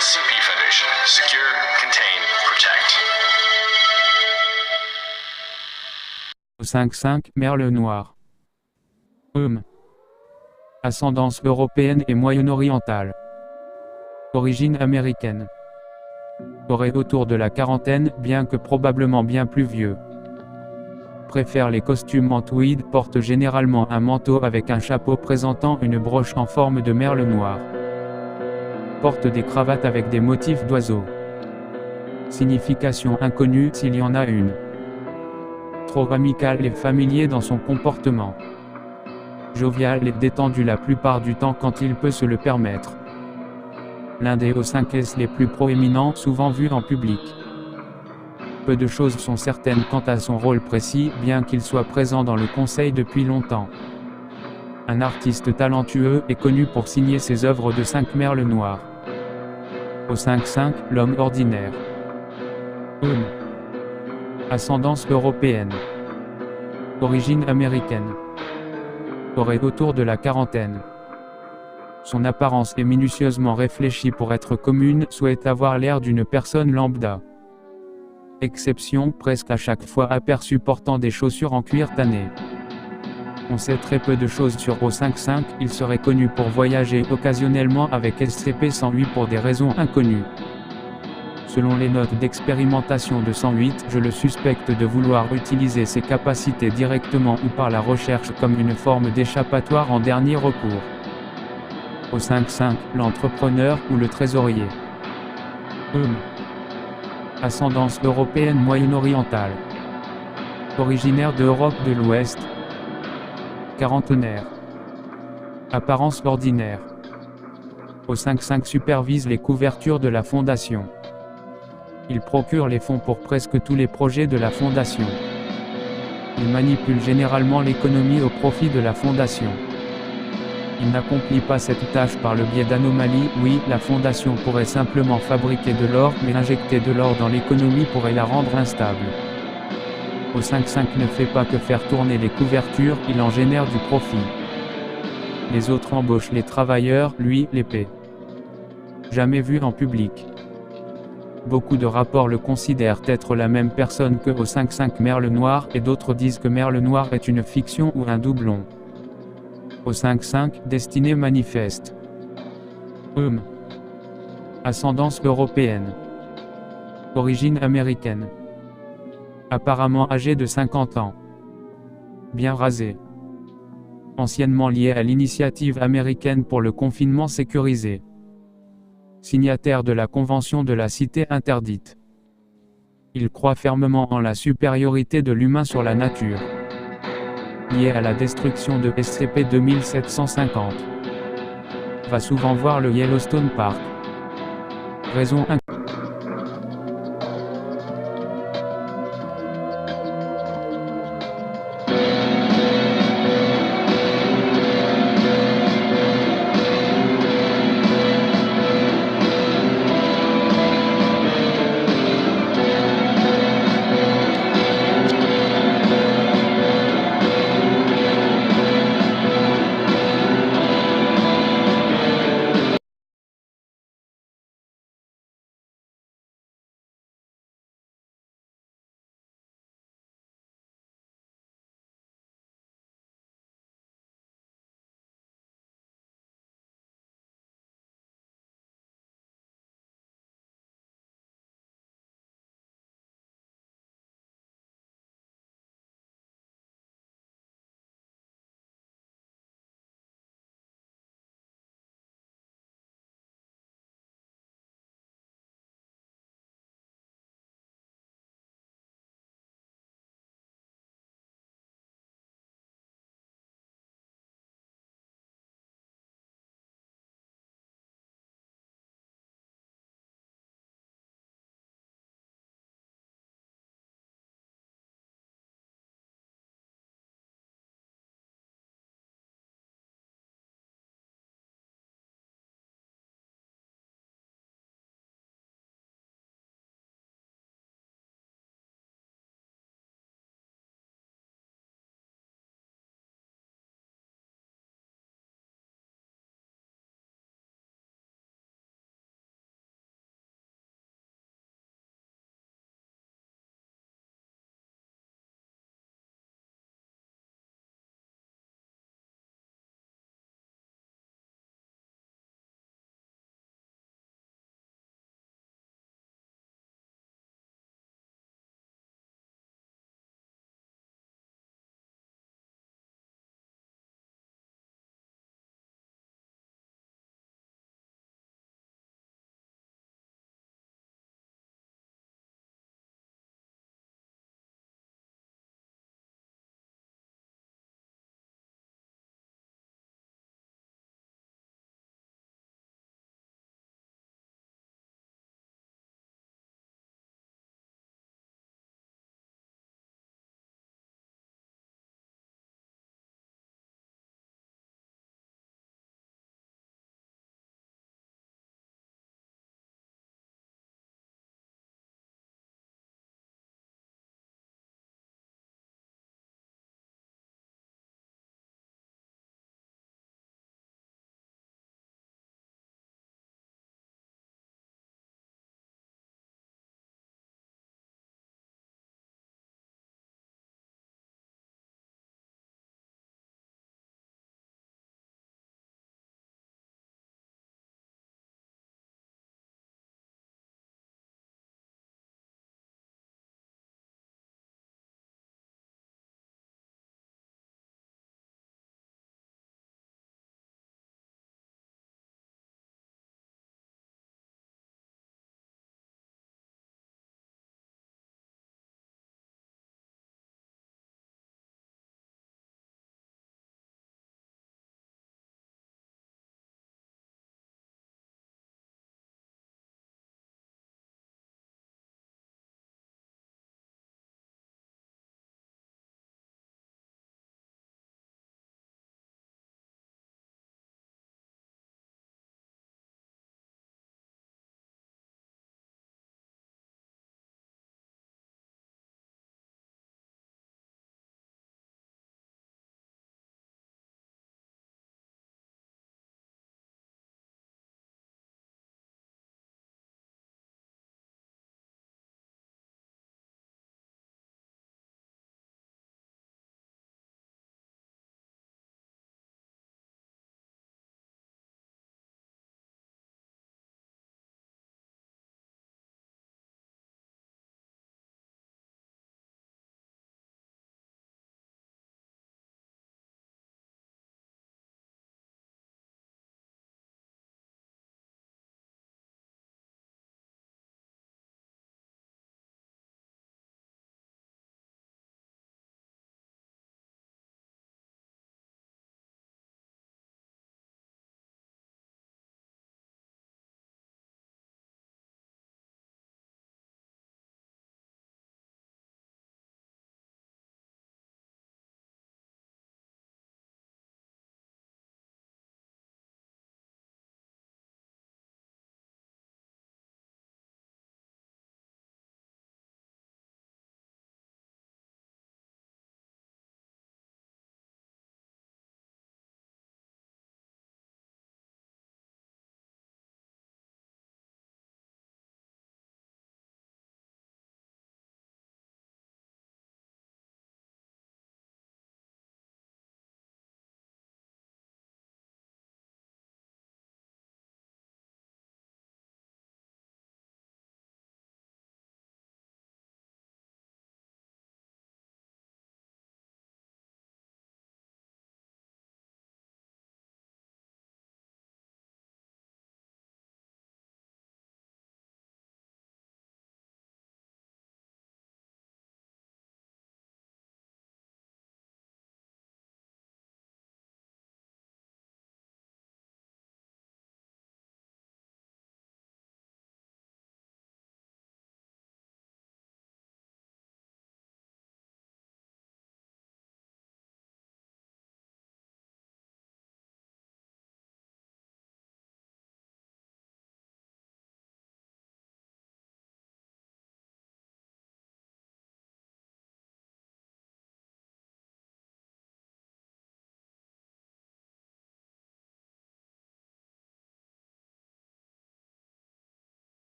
SCP Foundation. Secure, contain, protect. Au 5-5, Merle Noir. Ascendance européenne et moyen-orientale. Origine américaine. Aurait autour de la quarantaine, bien que probablement bien plus vieux. Préfère les costumes en tweed, porte généralement un manteau avec un chapeau présentant une broche en forme de merle noir. Porte des cravates avec des motifs d'oiseaux. Signification inconnue s'il y en a une. Trop amical et familier dans son comportement. Jovial et détendu la plupart du temps quand il peut se le permettre. L'un des O5S les plus proéminents, souvent vu en public. Peu de choses sont certaines quant à son rôle précis, bien qu'il soit présent dans le conseil depuis longtemps. Un artiste talentueux et connu pour signer ses œuvres de 5 merles noirs. Au 5-5, l'homme ordinaire. Ascendance européenne. Origine américaine. Aurait autour de la quarantaine. Son apparence est minutieusement réfléchie pour être commune, souhaite avoir l'air d'une personne lambda. Exception, presque à chaque fois aperçu portant des chaussures en cuir tanné. On sait très peu de choses sur O5-5, il serait connu pour voyager occasionnellement avec SCP-108 pour des raisons inconnues. Selon les notes d'expérimentation de 108, je le suspecte de vouloir utiliser ses capacités directement ou par la recherche comme une forme d'échappatoire en dernier recours. Au 5-5, l'entrepreneur ou le trésorier. Ascendance européenne moyen-orientale. Originaire d'Europe de l'Ouest. Quarantenaire. Apparence ordinaire. Au 5-5 supervise les couvertures de la Fondation. Il procure les fonds pour presque tous les projets de la Fondation. Il manipule généralement l'économie au profit de la Fondation. Il n'accomplit pas cette tâche par le biais d'anomalies. Oui, la Fondation pourrait simplement fabriquer de l'or, mais injecter de l'or dans l'économie pourrait la rendre instable. Au 5-5 ne fait pas que faire tourner les couvertures, il en génère du profit. Les autres embauchent les travailleurs, lui, les paie. Jamais vu en public. Beaucoup de rapports le considèrent être la même personne que au 5-5 Merle Noir, et d'autres disent que Merle Noir est une fiction ou un doublon. Au 5-5, destinée manifeste. Ascendance européenne. Origine américaine. Apparemment âgé de 50 ans. Bien rasé. Anciennement lié à l'initiative américaine pour le confinement sécurisé. Signataire de la Convention de la Cité interdite. Il croit fermement en la supériorité de l'humain sur la nature. Lié à la destruction de SCP-2750. Va souvent voir le Yellowstone Park. Raison inconnue.